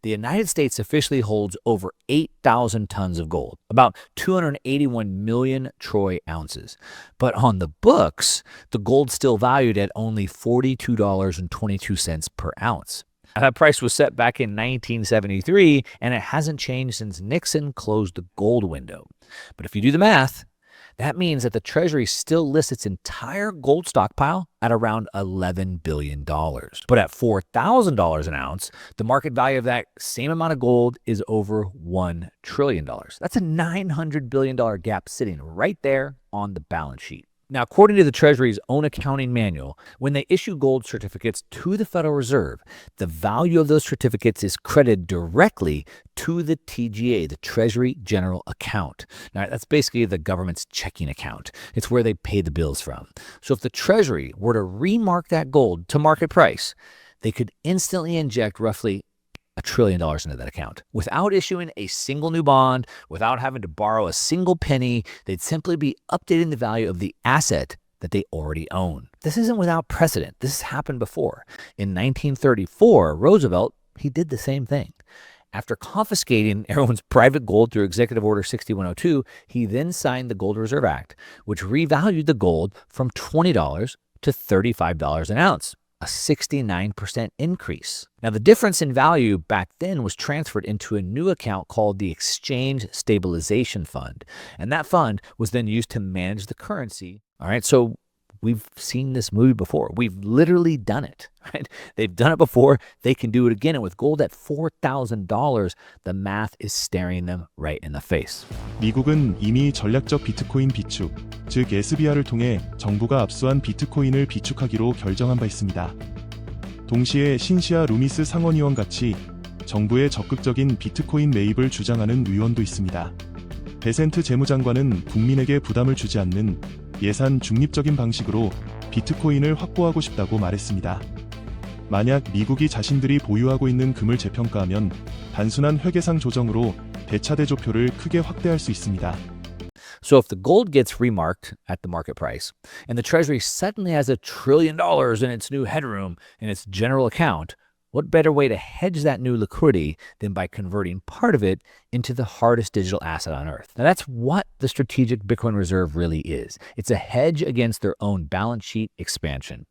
the United States officially holds over 8,000 tons of gold, about 281 million troy ounces. But on the books, the gold's still valued at only $42.22 per ounce. Now, that price was set back in 1973, and it hasn't changed since Nixon closed the gold window. But if you do the math, that means that the Treasury still lists its entire gold stockpile at around $11 billion. But at $4,000 an ounce, the market value of that same amount of gold is over $1 trillion. That's a $900 billion gap sitting right there on the balance sheet. Now, according to the Treasury's own accounting manual, when they issue gold certificates to the Federal Reserve, the value of those certificates is credited directly to the TGA, the Treasury General Account. Now, that's basically the government's checking account. It's where they pay the bills from. So if the Treasury were to remark that gold to market price, they could instantly inject roughly $1 trillion into that account. Without issuing a single new bond, without having to borrow a single penny, they'd simply be updating the value of the asset that they already own. This isn't without precedent. This has happened before. In 1934, Roosevelt, he did the same thing. After confiscating everyone's private gold through Executive Order 6102, he then signed the Gold Reserve Act, which revalued the gold from $20 to $35 an ounce. A 69% increase. Now, the difference in value back then was transferred into a new account called the Exchange Stabilization Fund. And that fund was then used to manage the currency. All right, so we've seen this movie before. We've literally done it, right? They've done it before. They can do it again. And with gold at $4,000, the math is staring them right in the face. 미국은 이미 전략적 비트코인 비축, 즉 SBR을 통해 정부가 압수한 비트코인을 비축하기로 결정한 바 있습니다. 동시에 신시아 루미스 상원의원 같이 정부의 적극적인 비트코인 매입을 주장하는 의원도 있습니다. 베센트 재무장관은 국민에게 부담을 주지 않는 예산 중립적인 방식으로 비트코인을 확보하고 싶다고 말했습니다. 만약 미국이 자신들이 보유하고 있는 금을 재평가하면 단순한 회계상 조정으로 대차대조표를 크게 확대할 수 있습니다. So if the gold gets remarked at the market price and the Treasury suddenly has $1 trillion in its new headroom in its general account, what better way to hedge that new liquidity than by converting part of it into the hardest digital asset on earth? Now, that's what the strategic Bitcoin reserve really is. It's a hedge against their own balance sheet expansion.